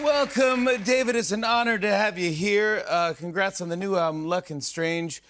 Welcome, David. It's an honor to have you here. Congrats on the new album, Luck and Strange.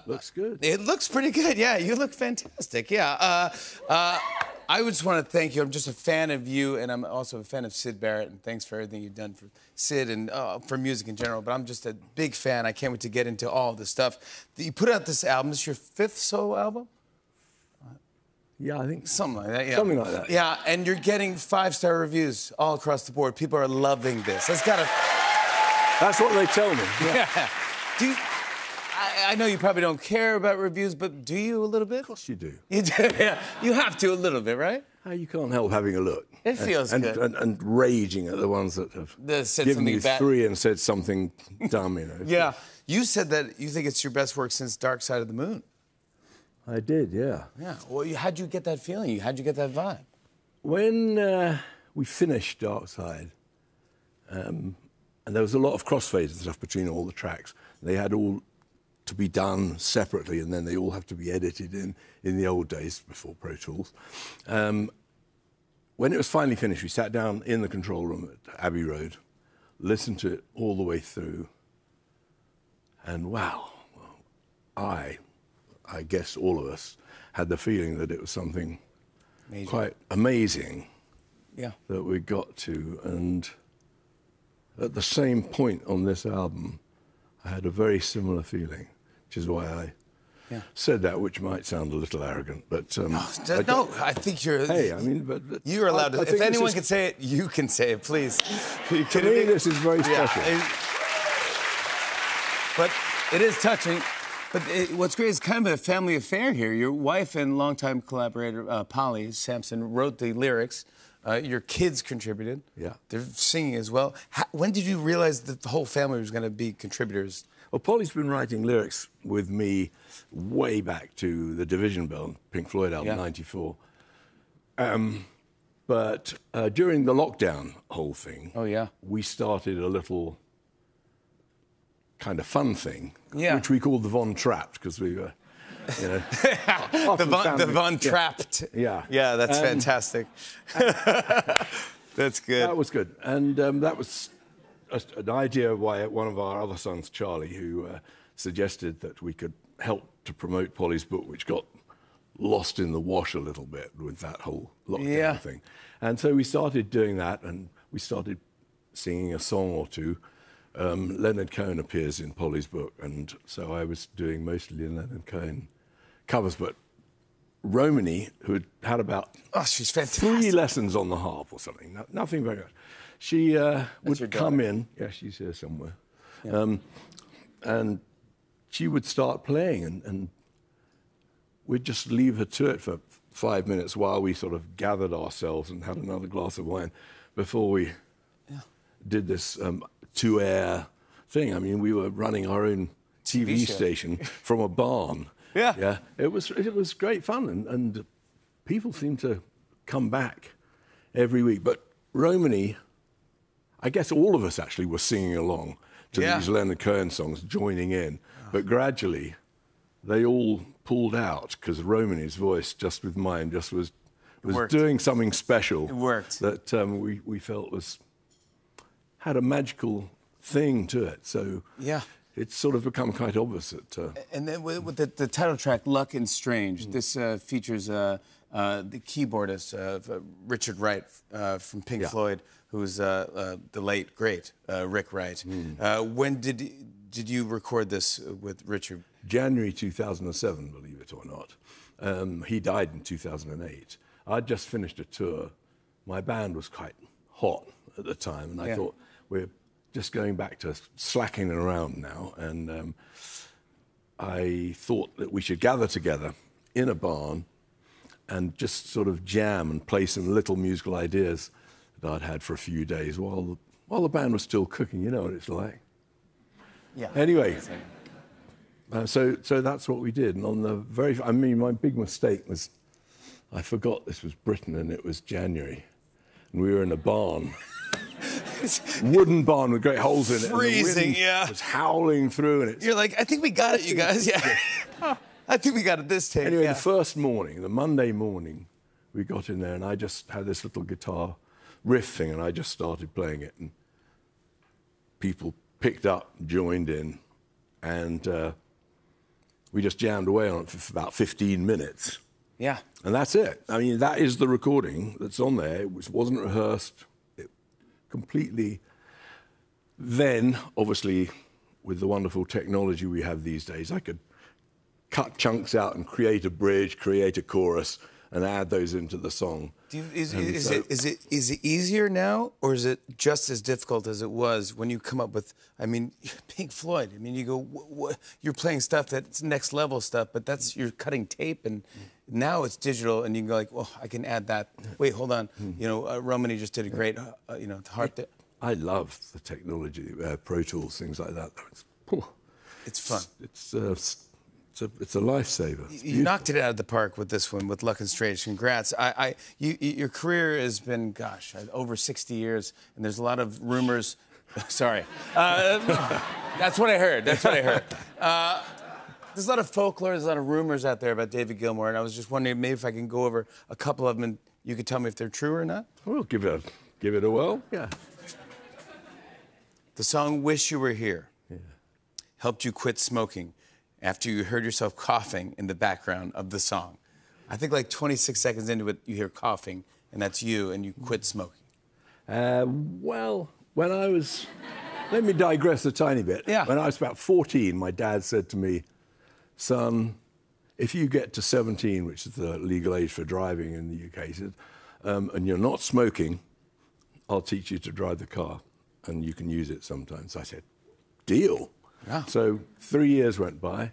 Looks good. It looks pretty good, yeah. You look fantastic, yeah. I just want to thank you. I'm just a fan of you, and I'm also a fan of Syd Barrett, and thanks for everything you've done for Syd and for music in general. But I'm just a big fan. I can't wait to get into all this stuff. You put out this album. This is your 5th solo album? Yeah, I think something like that. Yeah. Something like that. Yeah, and you're getting 5-star reviews all across the board. People are loving this. That's what they tell me. Yeah. Do you, I know you probably don't care about reviews, but do you a little bit? Of course you do. You do. Yeah. You have to a little bit, right? You can't help having a look. It feels good. And raging at the ones that have given you 3 and said something dumb, you know. Yeah. You said that you think it's your best work since Dark Side of the Moon. I did, yeah. Yeah. Well, how'd you get that feeling? How'd you get that vibe? When we finished Dark Side, and there was a lot of crossfades and stuff between all the tracks. They had all to be done separately, and then they all have to be edited in the old days before Pro Tools. When it was finally finished, we sat down in the control room at Abbey Road, listened to it all the way through, and wow, I guess all of us had the feeling that it was something quite amazing that we got to. And at the same point on this album, I had a very similar feeling, which is why I said that, which might sound a little arrogant, but... no, I think you're... Hey, I mean, but you're allowed to... If anyone can say it, you can say it, please. To me, this is very special. But it is touching. But what's great is kind of a family affair here. Your wife and longtime collaborator, Polly Samson, wrote the lyrics. Your kids contributed. Yeah. They're singing as well. When did you realize that the whole family was going to be contributors? Well, Polly's been writing lyrics with me way back to the Division Bell, Pink Floyd album, '94. But during the lockdown whole thing, we started a little kind of fun thing, which we called the Von Trapped, because we were, you know... the Von Trapped. Yeah. Yeah, that's fantastic. That's good. That was good. And that was an idea by one of our other sons, Charlie, who suggested that we could help to promote Polly's book, which got lost in the wash a little bit with that whole lockdown thing. And so we started doing that, and we started singing a song or two. Leonard Cohen appears in Polly's book, and so I was doing mostly Leonard Cohen covers, but Romany, who had about she's fantastic. 3 lessons on the harp or something, nothing very much. She would come in, she's here somewhere, and she would start playing, and we'd just leave her to it for 5 minutes while we sort of gathered ourselves and had another glass of wine before we did this 2-air thing. I mean, we were running our own TV station from a barn. Yeah. It was great fun, and people seem to come back every week. But Romany, I guess all of us actually were singing along to these Leonard Cohen songs, joining in. But gradually, they all pulled out, because Romany's voice, just with mine, just was doing something special. It worked. That we felt had a magical thing to it. So it's sort of become quite obvious that... And then with the title track, Luck and Strange, this features the keyboardist, Richard Wright from Pink Floyd, who's the late, great Rick Wright. When did you record this with Richard? January 2007, believe it or not. He died in 2008. I'd just finished a tour. My band was quite hot at the time, and I thought, we're just going back to slacking around now, and I thought that we should gather together in a barn and just sort of jam and play some little musical ideas that I'd had for a few days while the band was still cooking. You know what it's like. Yeah. Anyway, so that's what we did. And on the my big mistake was I forgot this was Britain and it was January, and we were in a barn. Wooden barn with great holes in it. Freezing, and the wind was howling through, and you're like, I think we got it, you guys. I think we got it this take. Anyway, the first morning, the Monday morning, we got in there, and I just had this little guitar riff thing, and I just started playing it, and people picked up, joined in, and we just jammed away on it for about 15 minutes. Yeah. And that's it. I mean, that is the recording that's on there, which wasn't rehearsed. It completely... Then, obviously, with the wonderful technology we have these days, I could cut chunks out and create a bridge, create a chorus, and add those into the song. Is it easier now, or is it just as difficult as it was when you come up with, I mean, Pink Floyd? I mean, you go, you're playing stuff that's next level stuff, but you're cutting tape, and now it's digital, and you can go like, well, I can add that. Wait, hold on. You know, Romany just did a great, harp. I love the technology, Pro Tools, things like that. It's fun. It's a lifesaver. You knocked it out of the park with this one, with Luck and Strange. Congrats. Your career has been, gosh, over 60 years, and there's a lot of rumors. Sorry. That's what I heard. There's a lot of folklore, there's a lot of rumors out there about David Gilmour, and I was just wondering maybe if I can go over a couple of them, and you could tell me if they're true or not. We'll give it a whirl. Yeah. The song "Wish You Were Here" helped you quit smoking after you heard yourself coughing in the background of the song. I think like 26 seconds into it, you hear coughing, and that's you, and you quit smoking. Well, when I was... Let me digress a tiny bit. Yeah. When I was about 14, my dad said to me, son, if you get to 17, which is the legal age for driving in the UK, he said, and you're not smoking, I'll teach you to drive the car, and you can use it sometimes. I said, deal. Yeah. So 3 years went by.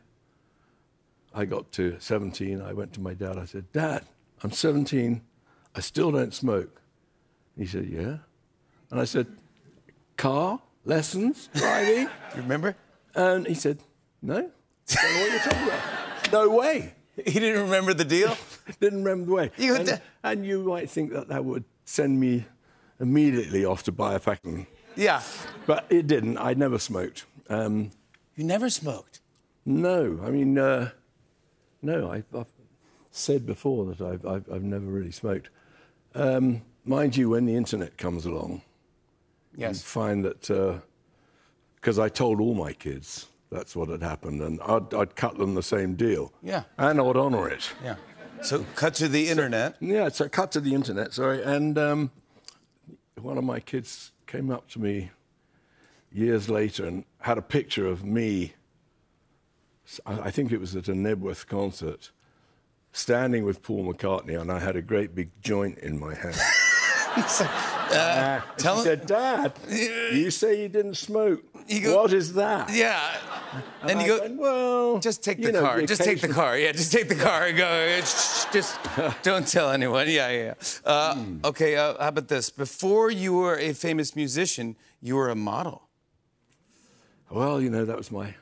I got to 17. I went to my dad. I said, Dad, I'm 17. I still don't smoke. He said, yeah. And I said, car, lessons, driving? You remember? And he said, no. I don't know what you're talking about. No way. He didn't remember the deal? Didn't remember the way. And you might think that would send me immediately off to buy a packet. Yeah. But it didn't. I never smoked. You never smoked? No. I mean, no. I've said before that I've never really smoked. Mind you, when the internet comes along, you find that, because I told all my kids that's what had happened, and I'd cut them the same deal. Yeah. And I'd honour it. Yeah. So cut to the internet. Yeah, so cut to the internet, sorry. And one of my kids came up to me years later and had a picture of me, I think it was at a Nebworth concert, standing with Paul McCartney, and I had a great big joint in my hand. He said, Dad, you say you didn't smoke. What is that? Yeah. And you go, went, well, just take the car. Just take the car. Yeah, just take the car and go. Just don't tell anyone. Yeah. Okay, how about this? Before you were a famous musician, you were a model. Well, that was my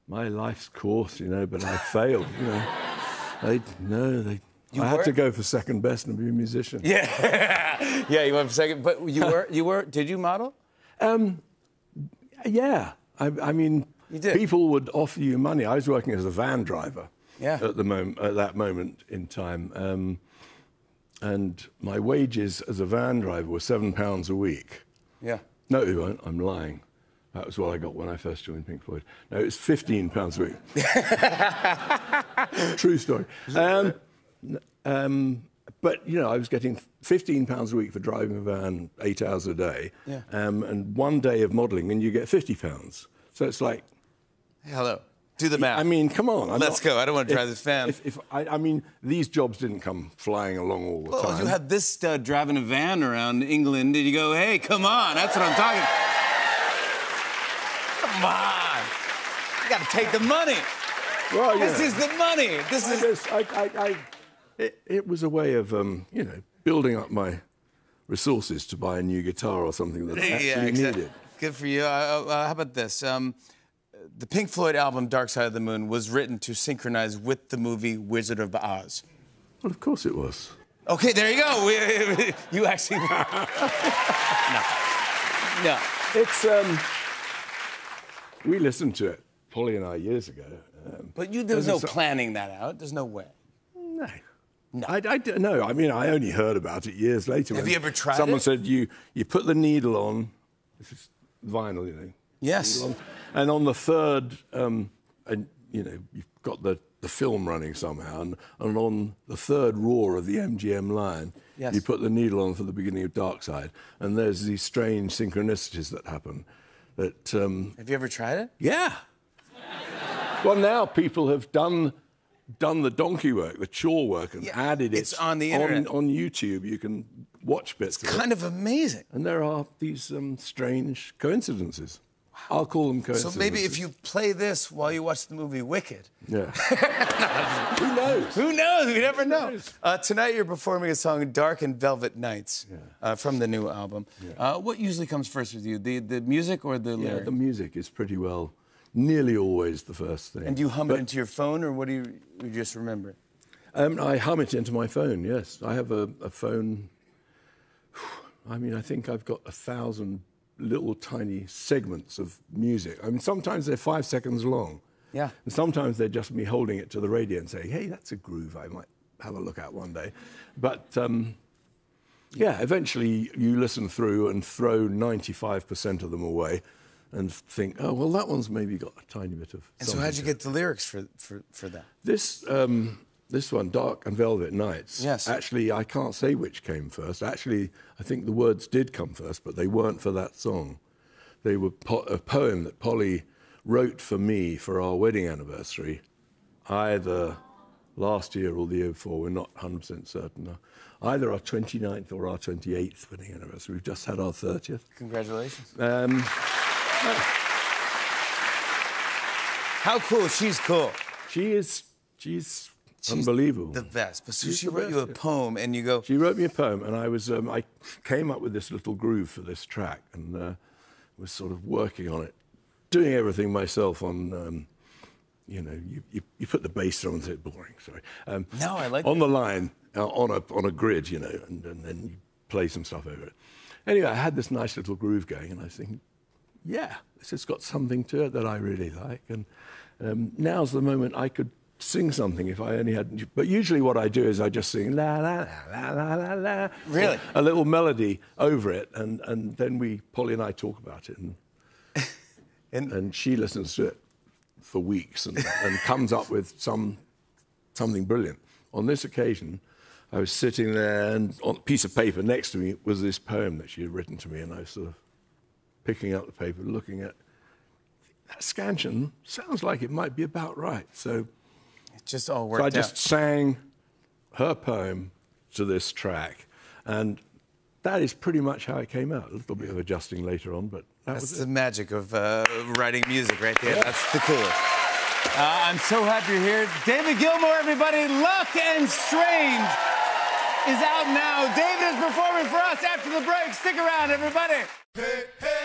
life's course, but I failed, I had to go for second best and be a musician. Yeah, yeah, you went for second, but did you model? Yeah, I mean, you did. People would offer you money. I was working as a van driver at that moment in time, and my wages as a van driver were £7 a week. Yeah. No, you won't. I'm lying. That was what I got when I first joined Pink Floyd. No, it's £15 a week. True story. But, I was getting £15 a week for driving a van 8 hours a day, and 1 day of modelling, and you get £50. So it's like... Hello. Do the math. I mean, come on. Let's go. I don't want to drive this van. I mean, these jobs didn't come flying along all the time. You had this stud driving a van around England, and you go, hey, come on. That's what I'm talking about. Come on. You got to take the money. Well, this is the money. It was a way of, building up my resources to buy a new guitar or something that I actually needed. Good for you. How about this? The Pink Floyd album Dark Side of the Moon was written to synchronize with the movie Wizard of Oz. Well, of course it was. Okay, there you go. You actually... No. It's... We listened to it, Polly and I, years ago. But there was no planning that out. There's no way. No. No, I mean, I only heard about it years later. Have you ever tried Someone said, you put the needle on, this is vinyl, you know. Yes. And on the third, and you know, you've got the film running somehow, and on the third roar of the MGM line, yes, you put the needle on for the beginning of Dark Side, and there's these strange synchronicities that happen. That have you ever tried it? Yeah. Well, now people have done the donkey work, the chore work, and added it. It's on the internet. On YouTube, you can watch bits of it. It's kind of amazing. And there are these strange coincidences. Wow. I'll call them coincidences. So maybe if you play this while you watch the movie Wicked. Yeah. Who knows? Who knows? We never know. Tonight you're performing a song, Dark and Velvet Nights, from the new album. Yeah. What usually comes first with you, the music or the lyrics? Yeah, the music is pretty well, nearly always the first thing. And do you hum it into your phone, or what do you just remember it? I hum it into my phone, yes. I have a phone. I mean, I think I've got 1,000 little tiny segments of music. I mean, sometimes they're 5 seconds long. Yeah. And sometimes they're just me holding it to the radio and saying, hey, that's a groove I might have a look at one day. But, yeah, eventually you listen through and throw 95% of them away and think, oh, well, that one's maybe got a tiny bit of... And so how'd you get the lyrics for that? This one, Dark and Velvet Nights, yes, actually, I can't say which came first. Actually, I think the words did come first, but they weren't for that song. They were a poem that Polly wrote for me for our wedding anniversary, either last year or the year before. We're not 100% certain. Either our 29th or our 28th wedding anniversary. We've just had our 30th. Congratulations. How cool? She's cool. She's unbelievable. The best. But so she wrote you a poem, and you go... She wrote me a poem, and I came up with this little groove for this track, and was sort of working on it, doing everything myself on, you know, you put the bass drum, and it's boring, sorry. No, I like on the line, on a grid, you know, and then you play some stuff over it. Anyway, I had this nice little groove going, and I was thinking, yeah, this has got something to it that I really like, and now's the moment I could sing something if I only had... But usually what I do is I just sing la, la, la, la, la, la. Really? A little melody over it, and then Polly and I talk about it, and she listens to it for weeks and comes up with something brilliant. On this occasion, I was sitting there, and on a piece of paper next to me was this poem that she had written to me, and I was sort of picking up the paper, looking at that scansion. Sounds like it might be about right, so... It just all worked out. So I just sang her poem to this track, and that is pretty much how it came out. A little bit of adjusting later on, but that's the magic of writing music right there. Yeah. That's the coolest. I'm so happy you're here. David Gilmour, everybody. Luck and Strange is out now. David is performing for us after the break. Stick around, everybody. Hey, hey.